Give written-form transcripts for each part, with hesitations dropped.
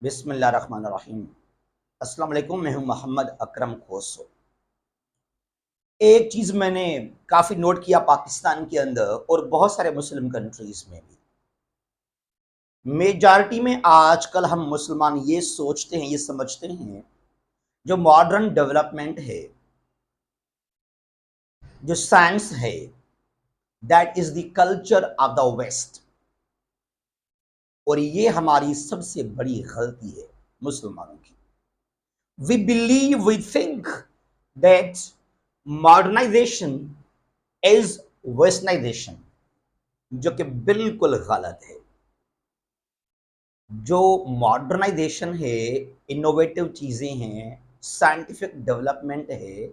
बिस्मिल्लाहिर्रहमानिर्रहीम। अस्सलाम वालेकुम। मैं हूं मोहम्मद अकरम खोसो। एक चीज़ मैंने काफ़ी नोट किया पाकिस्तान के अंदर और बहुत सारे मुस्लिम कंट्रीज़ में भी। मेजॉरिटी में आजकल हम मुसलमान ये सोचते हैं, ये समझते हैं, जो मॉडर्न डेवलपमेंट है, जो साइंस है, that is the culture of the West. और ये हमारी सबसे बड़ी गलती है मुसलमानों की। We believe, we think that modernisation is westernisation, जो कि बिल्कुल गलत है। जो मॉडर्नाइजेशन है, इनोवेटिव चीजें हैं, साइंटिफिक डेवलपमेंट है,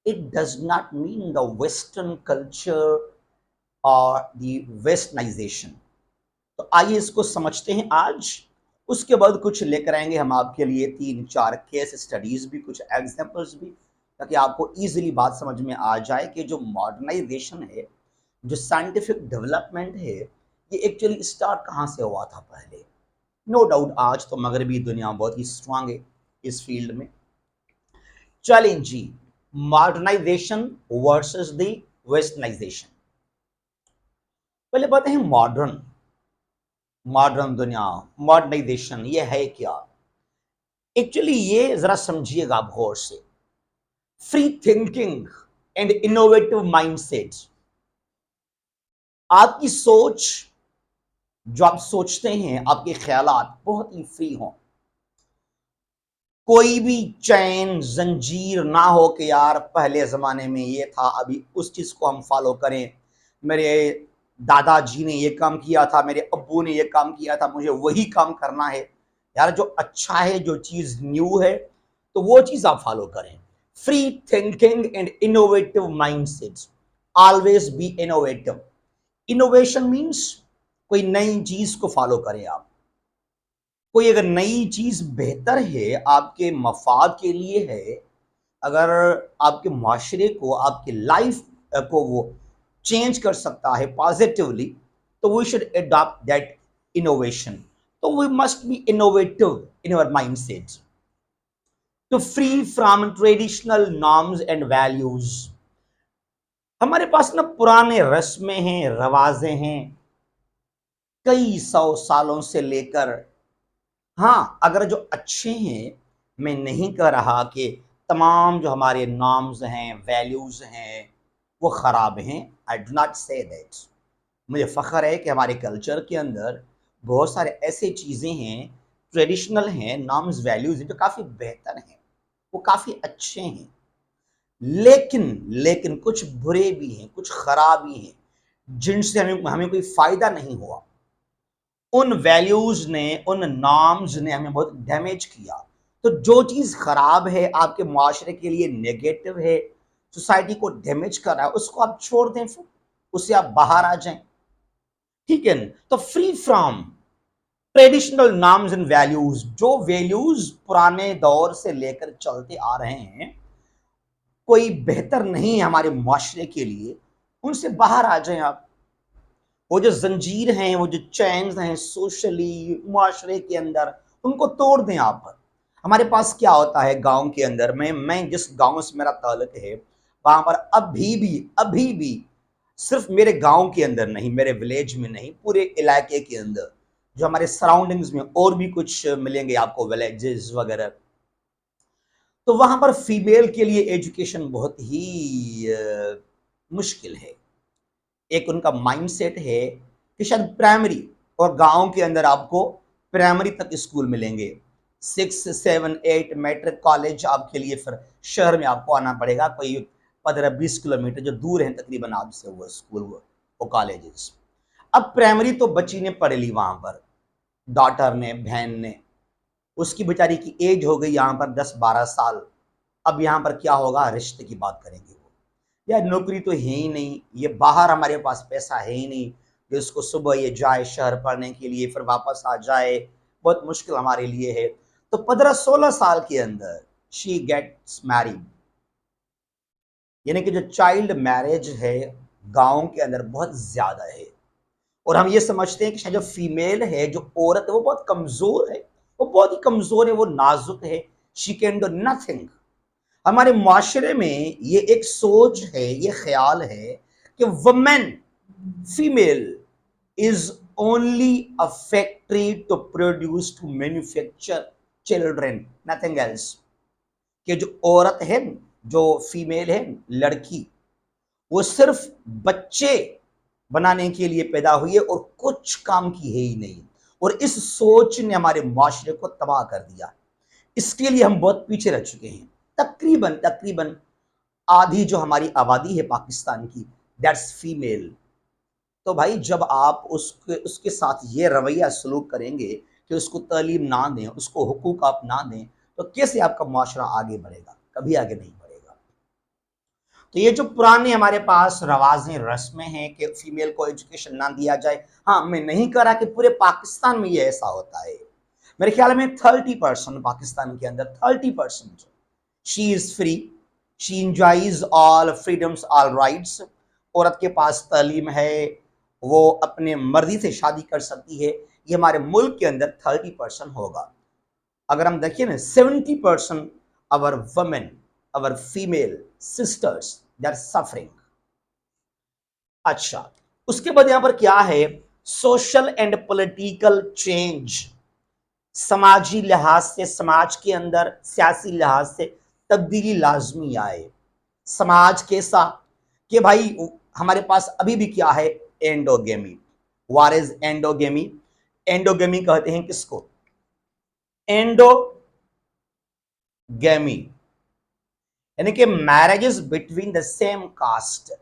it does not mean the western culture और द वेस्टर्नाइजेशन। तो आइए इसको समझते हैं आज। उसके बाद कुछ लेकर आएंगे हम आपके लिए, तीन चार केस स्टडीज भी, कुछ एग्जांपल्स भी, ताकि आपको इजीली बात समझ में आ जाए कि जो मॉडर्नाइजेशन है, जो साइंटिफिक डेवलपमेंट है, ये एक्चुअली स्टार्ट कहाँ से हुआ था पहले। नो डाउट आज तो मगरबी दुनिया बहुत ही स्ट्रांग है इस फील्ड में। चलें जी, मॉडर्नाइजेशन वर्सेस द वेस्टर्नाइजेशन। पहले बात है मॉडर्न। मॉडर्न दुनिया, मॉडर्नाइजेशन, ये है क्या? एक्चुअली ये जरा समझिएगा आप गौर से। Free thinking and innovative mindset, आपकी सोच, जो आप सोचते हैं, आपके ख्यालात बहुत ही फ्री हों। कोई भी चैन जंजीर ना हो कि यार पहले ज़माने में ये था, अभी उस चीज़ को हम फॉलो करें। मेरे दादाजी ने ये काम किया था, मेरे अब्बू ने ये काम किया था, मुझे वही काम करना है। यार जो अच्छा है, जो चीज़ न्यू है, तो वो चीज़ आप फॉलो करें। Free thinking and innovative mindset, always be innovative. Innovation means कोई नई चीज़ को फॉलो करें आप। कोई अगर नई चीज बेहतर है, आपके मफाद के लिए है, अगर आपके माशरे को, आपकी लाइफ को वो चेंज कर सकता है पॉजिटिवली, तो we should adopt that innovation. तो we must be innovative in our mindset to free from traditional norms and values. हमारे पास ना पुराने रस्में हैं, रवाजें हैं, कई सौ सालों से लेकर। हाँ, अगर जो अच्छे हैं, मैं नहीं कह रहा कि तमाम जो हमारे नॉर्म्स हैं, वैल्यूज़ हैं, वो ख़राब हैं। I do not say that. मुझे फ़ख्र है कि हमारे कल्चर के अंदर बहुत सारे ऐसे चीज़ें हैं, ट्रेडिशनल हैं, नॉर्म्स, वैल्यूज़ हैं, जो काफ़ी बेहतर हैं, वो काफ़ी अच्छे हैं। लेकिन कुछ बुरे भी हैं, कुछ ख़राब भी हैं, जिनसे हमें हमें कोई फ़ायदा नहीं हुआ। उन वैल्यूज ने, उन नॉर्म्स ने हमें बहुत डैमेज किया। तो जो चीज़ खराब है, आपके माशरे के लिए नेगेटिव है, सोसाइटी को डैमेज कर रहा है, उसको आप छोड़ दें, फिर उससे आप बाहर आ जाएं। ठीक है ना? तो free from traditional norms and values, जो वैल्यूज पुराने दौर से लेकर चलते आ रहे हैं, कोई बेहतर नहीं है हमारे माशरे के लिए, उनसे बाहर आ जाएं आप। वो जो जंजीर हैं, वो जो चैन्स हैं सोशली, मुआशरे के अंदर, उनको तोड़ दें आप। हमारे पास क्या होता है गांव के अंदर, मैं जिस गांव से मेरा ताल्लुक है, वहां पर अभी भी सिर्फ मेरे गांव के अंदर नहीं, मेरे विलेज में नहीं, पूरे इलाके के अंदर, जो हमारे सराउंडिंग्स में और भी कुछ मिलेंगे आपको, विलेजेस वगैरह, तो वहां पर फीमेल के लिए एजुकेशन बहुत ही मुश्किल है। एक उनका माइंडसेट है कि शायद प्राइमरी, और गांव के अंदर आपको प्राइमरी तक स्कूल मिलेंगे, 6, 7, 8 मैट्रिक कॉलेज आपके लिए फिर शहर में आपको आना पड़ेगा, कोई 15-20 किलोमीटर जो दूर है तकरीबन आपसे वो स्कूल, वो कॉलेजेस। अब प्राइमरी तो बच्ची ने पढ़ ली वहां पर, डॉटर ने, बहन ने, उसकी बेचारी की एज हो गई यहाँ पर 10-12 साल। अब यहाँ पर क्या होगा, रिश्ते की बात करेंगे वो, या नौकरी तो है ही नहीं, ये बाहर हमारे पास पैसा है ही नहीं कि उसको सुबह ये जाए शहर पढ़ने के लिए फिर वापस आ जाए, बहुत मुश्किल हमारे लिए है। तो 15-16 साल के अंदर शी गेट्स मैरिड। यानी कि जो चाइल्ड मैरिज है गांव के अंदर बहुत ज्यादा है। और हम ये समझते हैं कि शायद जो फीमेल है, जो औरत है, वो बहुत कमजोर है, वो बहुत ही कमजोर है, वो नाजुक है, शी कैन डू नथिंग। हमारे माशरे में ये एक सोच है, ये ख्याल है कि women, female is only a factory to produce, to manufacture children, nothing else. कि जो औरत है, जो फीमेल है, लड़की, वो सिर्फ बच्चे बनाने के लिए पैदा हुई है और कुछ काम की है ही नहीं। और इस सोच ने हमारे माशरे को तबाह कर दिया। इसके लिए हम बहुत पीछे रह चुके हैं। तकरीबन तकरीबन आधी जो हमारी आबादी है पाकिस्तान की, दैट्स फीमेल। तो भाई जब आप उसके उसके साथ ये रवैया सलूक करेंगे कि उसको तालीम ना दें, उसको हुकूक आप ना दें, तो कैसे आपका माशरा आगे बढ़ेगा? कभी आगे नहीं बढ़ेगा। तो ये जो पुराने हमारे पास रवाजें, रस्में हैं कि फीमेल को एजुकेशन ना दिया जाए, हाँ, मैं नहीं कह रहा कि पूरे पाकिस्तान में ये ऐसा होता है। मेरे ख्याल में 30% पाकिस्तान के अंदर 30% she is free, she enjoys all freedoms, all rights. औरत के पास तालीम है, वो अपने मर्जी से शादी कर सकती है। ये हमारे मुल्क के अंदर 30% होगा। अगर हम देखिए ना, 70% our women, our female sisters, they are suffering. अच्छा, उसके बाद यहां पर क्या है? Social and political change. समाजी लिहाज से, समाज के अंदर सियासी लिहाज से तब्दीली लाजमी आए। समाज कैसा? कि भाई हमारे पास अभी भी क्या है? Endogamy. What is endogamy? Endogamy कहते हैं किसको? एंडोगेमी यानी कि marriages between the same caste.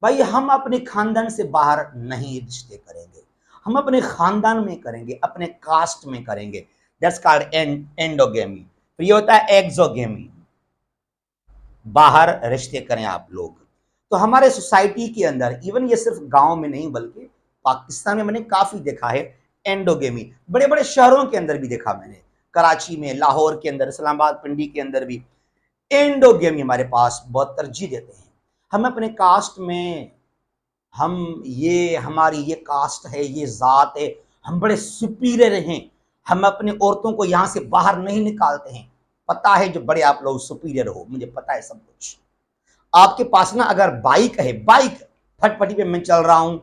भाई हम अपने खानदान से बाहर नहीं रिश्ते करेंगे, हम अपने खानदान में करेंगे, अपने कास्ट में करेंगे। That's called endogamy. फिर ये होता है एक्सोगेमी, बाहर रिश्ते करें आप लोग। तो हमारे सोसाइटी के अंदर, इवन ये सिर्फ गांव में नहीं बल्कि पाकिस्तान में मैंने काफी देखा है एंडोगेमी। बड़े बड़े शहरों के अंदर भी देखा मैंने, कराची में, लाहौर के अंदर, इस्लामाबाद, पिंडी के अंदर भी एंडोगेमी हमारे पास बहुत तरजीह देते हैं। हम अपने कास्ट में, हम ये, हमारी ये कास्ट है, ये जात है, हम बड़े सुपीरियर हैं, हम अपने औरतों को यहां से बाहर नहीं निकालते हैं। पता है जो बड़े आप लोग सुपीरियर हो, मुझे पता है सब कुछ। आपके पास ना अगर बाइक है, बाइक फटफटी पे मैं चल रहा हूं,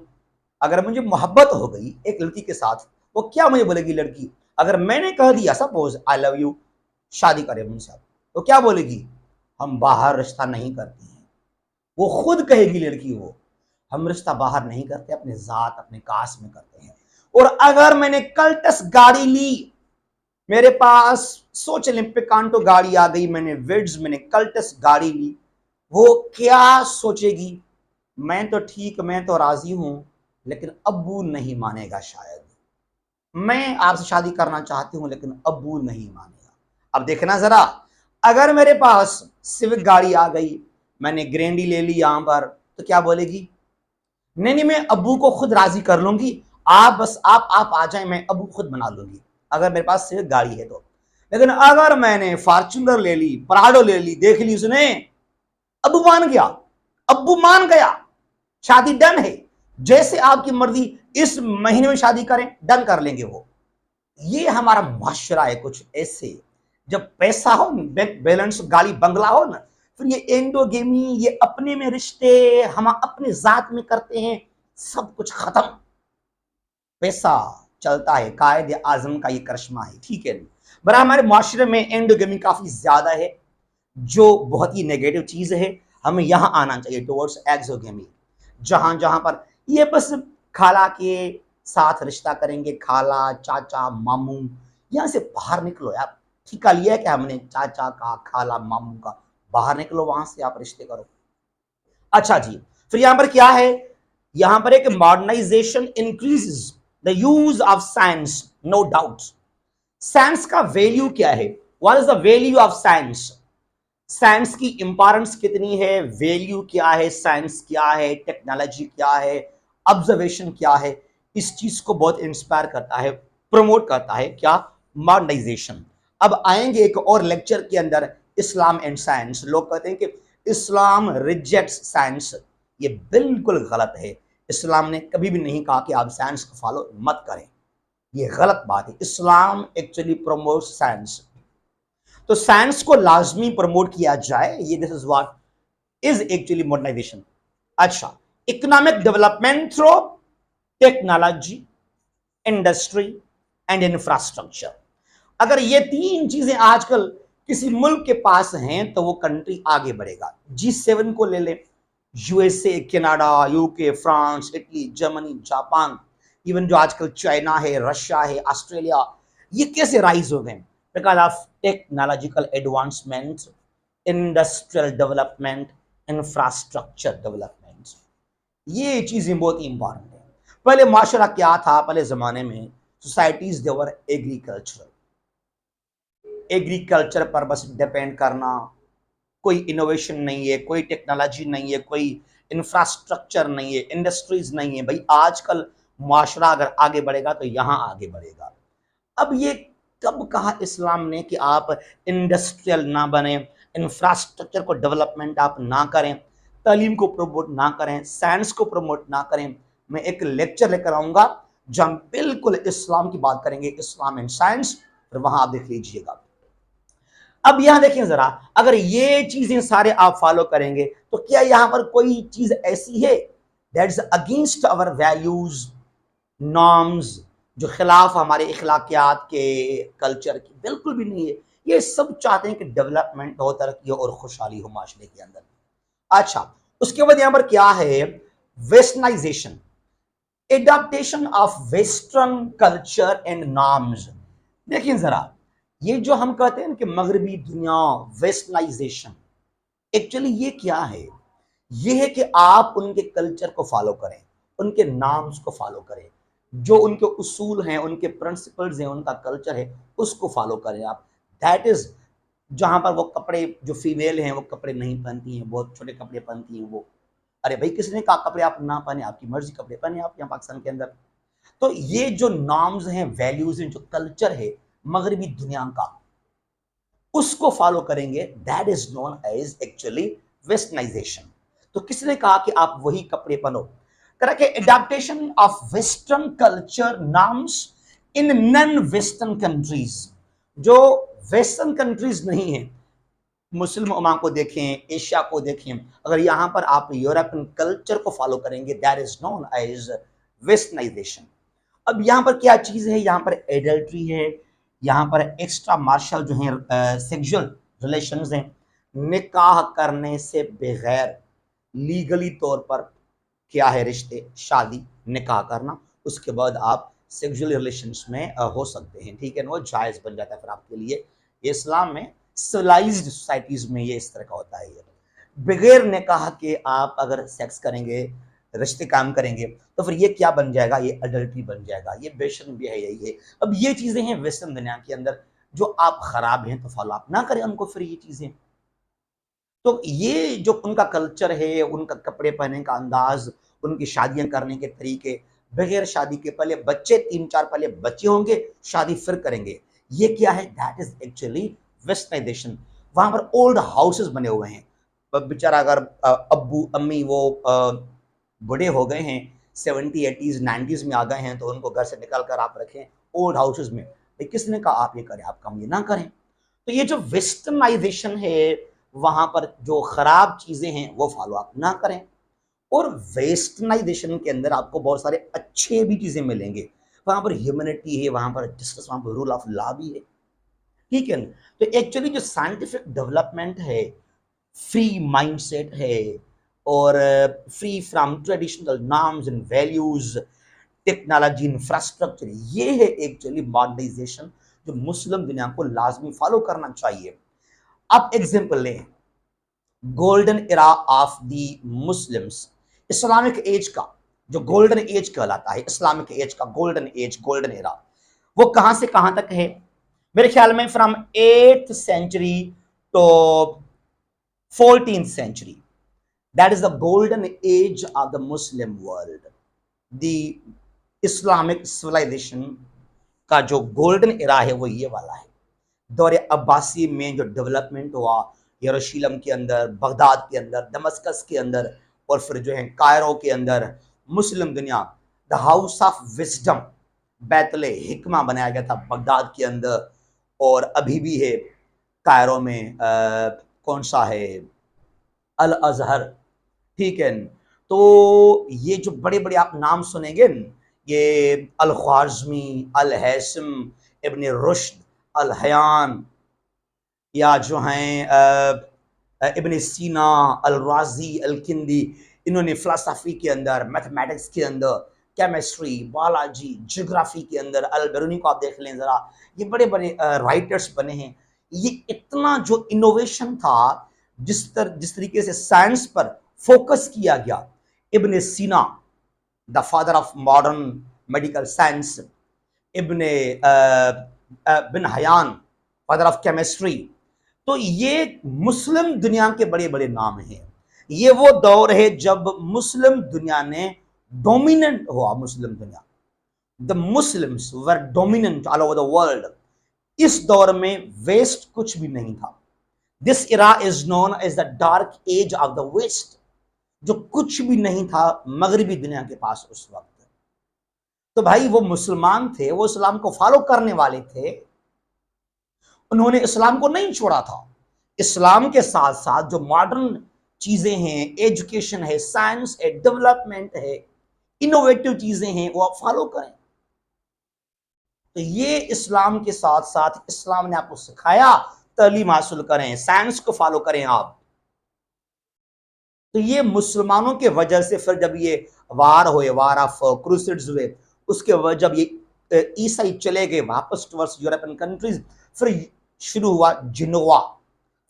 अगर मुझे मोहब्बत हो गई एक लड़की के साथ, वो क्या मुझे बोलेगी लड़की? अगर मैंने कह दिया सपोज आई लव यू, शादी करें मुझसे, तो क्या बोलेगी? हम बाहर रिश्ता नहीं करते हैं। वो खुद कहेगी लड़की, वो हम रिश्ता बाहर नहीं करते, अपने जात, अपने कास्ट में करते हैं। और अगर मैंने कल्टस गाड़ी ली, मेरे पास सोच लें पिकांटो गाड़ी आ गई, मैंने विड्स, मैंने कल्टस गाड़ी ली, वो क्या सोचेगी? मैं तो ठीक, मैं तो राजी हूं, लेकिन अब्बू नहीं मानेगा शायद। मैं आपसे शादी करना चाहती हूं लेकिन अब्बू नहीं मानेगा। अब देखना जरा, अगर मेरे पास सिविक गाड़ी आ गई, मैंने ग्रैंडी ले ली यहां पर, तो क्या बोलेगी? नहीं नहीं, मैं अब्बू को खुद राजी कर लूंगी, आप बस आप आ जाए, मैं अब्बू खुद बना लूंगी, अगर मेरे पास सिविक गाड़ी है तो। लेकिन अगर मैंने फॉर्च्यूनर ले ली, पराडो ले ली, देख ली उसने, अब्बू मान गया, अब्बू मान गया, शादी डन है, जैसे आपकी मर्जी, इस महीने में शादी करें, डन कर लेंगे वो। ये हमारा माशरा है कुछ ऐसे। जब पैसा हो, बैंक बैलेंस, गाड़ी बंगला हो ना, फिर ये एंडोगेमी, ये अपने में रिश्ते हम अपने जात में करते हैं, सब कुछ खत्म। पैसा चलता है, कायदे आजम का ये करिश्मा है, ठीक है। बरा हमारे माशरे में एंडोगेमी काफी ज्यादा है, जो बहुत ही नेगेटिव चीज है। हमें यहां आना चाहिए टुवर्ड्स एक्सोगेमी, जहां जहां पर ये बस खाला के साथ रिश्ता करेंगे, खाला, चाचा, मामू, यहां से बाहर निकलो यार। ठिका लिया है कि हमने चाचा का, खाला, मामू का, बाहर निकलो, वहां से आप रिश्ते करो। अच्छा जी, फिर यहां पर क्या है? यहां पर एक modernisation increases the use of science, no doubt. Science का वैल्यू क्या है? What is the value of science? Science की इंपॉर्टेंस कितनी है, वैल्यू क्या है, साइंस क्या है, टेक्नोलॉजी क्या है, ऑब्जर्वेशन क्या है, इस चीज को बहुत इंस्पायर करता है, प्रमोट करता है क्या? मॉडर्नाइजेशन। अब आएंगे एक और लेक्चर के अंदर, इस्लाम एंड साइंस। लोग कहते हैं कि इस्लाम रिजेक्ट्स साइंस, ये बिल्कुल गलत है। इस्लाम ने कभी भी नहीं कहा कि आप साइंस को फॉलो मत करें। ये गलत बात है। इस्लाम एक्चुअली प्रमोट साइंस, तो साइंस को लाजमी प्रमोट किया जाए, ये this is what is actually modernization. अच्छा, economic development through technology, industry and infrastructure. अगर ये तीन चीजें आजकल किसी मुल्क के पास हैं तो वो कंट्री आगे बढ़ेगा। G7 को ले ले, USA, Canada, UK, France, Italy, Germany, Japan, even जो आजकल चाइना है, रशिया है, ऑस्ट्रेलिया, ये कैसे राइज हो गए? Because of technological advancement, industrial development, infrastructure development. ये चीजें बहुत इंपॉर्टेंट है। पहले माशरा क्या था? पहले जमाने में सोसाइटीज देवर एग्रीकल्चरल, एग्रीकल्चर पर बस डिपेंड करना, कोई इनोवेशन नहीं है, कोई टेक्नोलॉजी नहीं है, कोई इंफ्रास्ट्रक्चर नहीं है, इंडस्ट्रीज नहीं है। भाई आजकल माशरा अगर आगे बढ़ेगा तो यहाँ आगे बढ़ेगा। अब ये कब कहा इस्लाम ने कि आप इंडस्ट्रियल ना बने, इंफ्रास्ट्रक्चर को डेवलपमेंट आप ना करें, तालीम को प्रमोट ना करें, साइंस को प्रमोट ना करें? मैं एक लेक्चर लेकर आऊंगा जहां हम बिल्कुल इस्लाम की बात करेंगे, इस्लाम एंड साइंस, फिर वहां आप देख लीजिएगा। अब यहां देखिए जरा, अगर ये चीजें सारे आप फॉलो करेंगे तो क्या यहां पर कोई चीज ऐसी है that is against our values, norms, जो खिलाफ हमारे इखलाकियात के, कल्चर की? बिल्कुल भी नहीं है। ये सब चाहते हैं कि डेवलपमेंट हो, तरक्की हो और खुशहाली हो माशरे के अंदर। अच्छा, उसके बाद यहां पर क्या है? Westernisation, adaptation of western culture and norms. देखिए जरा, ये जो हम कहते हैं कि मगरबी दुनिया, वेस्टर्नाइजेशन, एक्चुअली ये क्या है? ये है कि आप उनके कल्चर को फॉलो करें, उनके नाम्स को फॉलो करें, जो उनके उसूल हैं, उनके प्रिंसिपल्स हैं, उनका कल्चर है, उसको फॉलो करें आप। दैट इज, जहां पर वो कपड़े, जो फीमेल हैं वो कपड़े नहीं पहनती हैं, बहुत छोटे कपड़े पहनती हैं वो, अरे भाई किसने कहा कपड़े आप ना पहने? आपकी मर्जी, कपड़े पहने आप यहाँ पाकिस्तान के अंदर। तो ये जो नॉर्म्स हैं, वैल्यूज हैं, जो कल्चर है मगरबी दुनिया का, उसको फॉलो करेंगे, that is known as actually westernisation. तो किसने कहा कि आप वही कपड़े पहनो? करा के adaptation of western culture norms in non western countries. जो वेस्टर्न कंट्रीज नहीं है, मुस्लिम उम्मा को देखें, एशिया को देखें, अगर यहां पर आप यूरोपियन कल्चर को फॉलो करेंगे, that is known as westernisation. अब यहां पर क्या चीज है? यहां पर एडल्ट्री है, यहाँ पर एक्स्ट्रा मार्शल जो है सेक्सुअल रिलेशंस हैं, निकाह करने से बगैर लीगली तौर पर क्या है रिश्ते, शादी, निकाह करना, उसके बाद आप सेक्सुअल रिलेशंस में हो सकते हैं, ठीक है ना, वो जायज़ बन जाता है फिर आपके लिए। ये इस्लाम में सिविलाइज्ड सोसाइटीज़ में ये इस तरह का होता है। ये बगैर निकाह के आप अगर सेक्स करेंगे, रिश्ते काम करेंगे, तो फिर ये क्या बन जाएगा? ये अडल्ट्री बन जाएगा, ये बेशर्म भी है, यही है। अब ये चीज़ें हैं वेस्टर्न दुनिया के अंदर, जो आप खराब हैं तो फॉलो आप ना करें उनको फिर ये चीज़ें। तो ये जो उनका कल्चर है, उनका कपड़े पहनने का अंदाज, उनकी शादियां करने के तरीके, बगैर शादी के पहले बच्चे, 3-4 पहले बच्चे होंगे, शादी फिर करेंगे, ये क्या है? That is actually westernisation. वहां पर ओल्ड हाउसेस बने हुए हैं, बेचारा अगर अब्बू अम्मी वो बूढ़े हो गए हैं, 70, 80s, 90s में आ गए हैं, तो उनको घर से निकाल कर आप रखें ओल्ड हाउसेस में। भाई किसने कहा आप ये करें? आप काम ये ना करें। तो ये जो वेस्टर्नाइजेशन है, वहां पर जो खराब चीजें हैं वो फॉलो आप ना करें। और वेस्टर्नाइजेशन के अंदर आपको बहुत सारे अच्छे भी चीजें मिलेंगे, वहां पर ह्यूमैनिटी है, वहां पर जस्टिस, वहां पर रूल ऑफ लॉ भी है, ठीक है ना? तो एक्चुअली जो साइंटिफिक डेवलपमेंट है, फ्री माइंडसेट है, और free from traditional norms and values, technology, infrastructure, ये है एक्चुअली मॉडर्नाइजेशन जो मुस्लिम दुनिया को लाजमी फॉलो करना चाहिए। अब एग्जांपल लें, golden era of the Muslims, Islamic age का जो गोल्डन एज कहलाता है, इस्लामिक एज का गोल्डन एज, गोल्डन एरा, वो कहां से कहां तक है? मेरे ख्याल में from 8th century to 14th century, that is the golden age of the Muslim world. The Islamic civilisation का जो गोल्डन एरा है वो ये वाला है। दौरे अब्बासी में जो डेवलपमेंट हुआ यरूशलेम के अंदर, बगदाद के अंदर, दमस्कस के अंदर, और फिर जो है कायरो के अंदर, मुस्लिम दुनिया, the house of wisdom, Baitul Hikma बनाया गया था बगदाद के अंदर, और अभी भी है कायरो में। कौन सा है, अल अजहर, ठीक है। तो ये जो बड़े बड़े आप नाम सुनेंगे न, ये अल ख्वारिज़मी, अल हैसम, इब्न रुश्द, अल हयान, या जो हैं इब्न सीना, अल राजी, अल किंदी, इन्होंने फ़िलासफ़ी के अंदर, मैथमेटिक्स के अंदर, केमिस्ट्री, बायोलॉजी, ज्योग्राफी के अंदर, अल बिरूनी को आप देख लें ज़रा, ये बड़े बड़े राइटर्स बने हैं। ये इतना जो इनोवेशन था, जिस तरीके से साइंस पर फोकस किया गया, Ibn Sina the father of modern medical science, Ibn bin Hayan father of chemistry. तो ये मुस्लिम दुनिया के बड़े बड़े नाम हैं। ये वो दौर है जब मुस्लिम दुनिया ने डोमिनेंट हुआ। मुस्लिम दुनिया, the Muslims were dominant all over the world. इस दौर में वेस्ट कुछ भी नहीं था। This era is known as the dark age of the West. जो कुछ भी नहीं था मगरबी दुनिया के पास उस वक्त। तो भाई वो मुसलमान थे, वो इस्लाम को फॉलो करने वाले थे, उन्होंने इस्लाम को नहीं छोड़ा था। इस्लाम के साथ साथ जो मॉडर्न चीजें हैं, एजुकेशन है, साइंस है, डेवलपमेंट है, इनोवेटिव चीजें हैं, वो आप फॉलो करें। तो ये इस्लाम के साथ साथ इस्लाम ने आपको सिखाया, तालीम हासिल करें, साइंस को फॉलो करें आप। तो ये मुसलमानों के वजह से फिर जब ये वार हुए, वार ऑफ क्रूसेड्स हुए, उसके वजह जब ये ईसाई चले गए वापस टुवर्ड्स यूरोपियन कंट्रीज, फिर शुरू हुआ जिनोवा,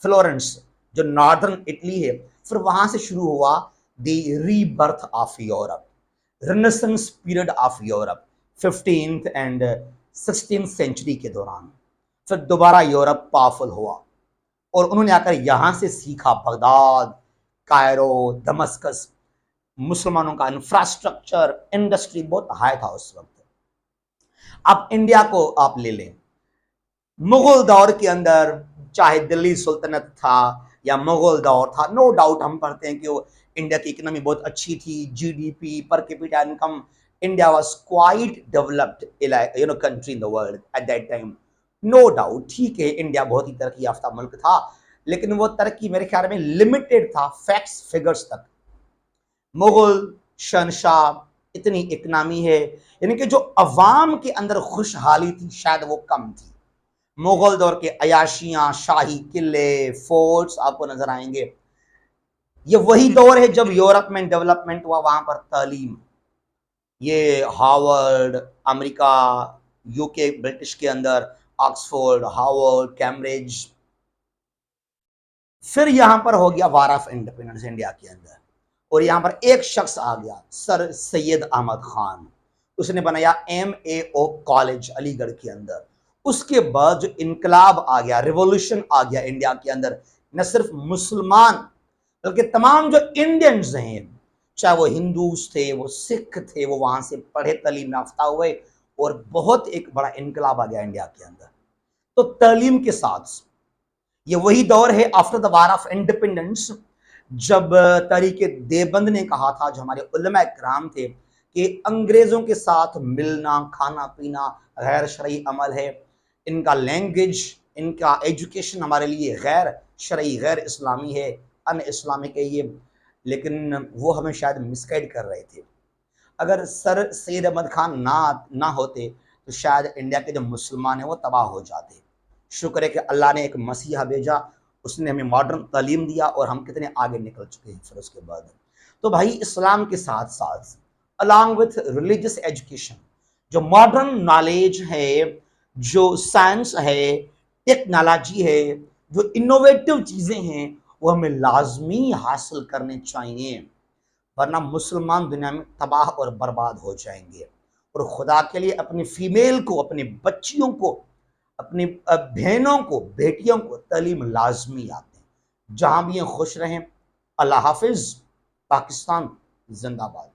फ्लोरेंस, जो नॉर्दर्न इटली है, फिर वहां से शुरू हुआ the rebirth of Europe, Renaissance period of Europe, 15th and 16th century के दौरान। फिर दोबारा यूरोप पावरफुल हुआ और उन्होंने आकर यहां से सीखा। बगदाद, कायरो, दमस्कस, मुसलमानों का इंफ्रास्ट्रक्चर, इंडस्ट्री बहुत हाई था उस वक्त। अब इंडिया को आप ले लें, मुगल दौर के अंदर चाहे दिल्ली सुल्तनत था या मुगल दौर था, नो डाउट हम पढ़ते हैं कि वो इंडिया की इकोनॉमी बहुत अच्छी थी, GDP per capita income, India was quite developed country in the world at that time, no doubt. ठीक है, इंडिया बहुत ही तरक्की याफ्ता मुल्क था, लेकिन वो तरक्की मेरे ख्याल में लिमिटेड था फैक्ट्स फिगर्स तक। मुगल शहनशाह इतनी इकनॉमी है, यानी कि जो अवाम के अंदर खुशहाली थी शायद वो कम थी। मुगल दौर के अयाशियां, शाही किले, फोर्ट्स आपको नजर आएंगे। ये वही दौर है जब यूरोप में डेवलपमेंट हुआ, वहां पर तालीम, ये हार्वर्ड, अमेरिका, यूके, ब्रिटिश के अंदर ऑक्सफोर्ड, हार्वर्ड, कैम्ब्रिज। फिर यहां पर हो गया वार ऑफ इंडिपेंडेंस इंडिया के अंदर, और यहां पर एक शख्स आ गया, सर सैयद अहमद खान। उसने बनाया MAO कॉलेज अलीगढ़ के अंदर। उसके बाद जो इनकलाब आ गया, रिवॉल्यूशन आ गया इंडिया के अंदर, न सिर्फ मुसलमान बल्कि तमाम जो इंडियंस हैं, चाहे वो हिंदूज थे, वो सिख थे, वो वहां से पढ़े, तालीम याफ्ता हुए, और बहुत एक बड़ा इनकलाब आ गया इंडिया के अंदर। तो तालीम के साथ ये वही दौर है after the war of independence, जब तहरीक देवबंद ने कहा था, जो हमारे उलमा इकराम थे, कि अंग्रेजों के साथ मिलना, खाना पीना गैर शरई अमल है, इनका लैंग्वेज, इनका एजुकेशन हमारे लिए गैर शरई, गैर इस्लामी है, अन इस्लामिक है ये। लेकिन वो हमें शायद मिसगाइड कर रहे थे। अगर सर सैयद अहमद खान ना होते तो शायद इंडिया के जो मुसलमान हैं वो तबाह हो जाते। शुक्र है कि अल्लाह ने एक मसीहा भेजा, उसने हमें मॉडर्न तालीम दिया और हम कितने आगे निकल चुके हैं फिर उसके बाद। तो भाई इस्लाम के साथ साथ अलॉन्ग विथ रिलीजियस एजुकेशन, जो मॉडर्न नॉलेज है, जो साइंस है, टेक्नोलॉजी है, जो इनोवेटिव चीज़ें हैं, वो हमें लाजमी हासिल करने चाहिए, वरना मुसलमान दुनिया में तबाह और बर्बाद हो जाएंगे। और खुदा के लिए अपनी फीमेल को, अपनी बच्चियों को, अपनी बहनों को, बेटियों को तालीम लाजमी आते हैं। जहाँ भी ये खुश रहें। अल्लाह हाफिज़। पाकिस्तान जिंदाबाद।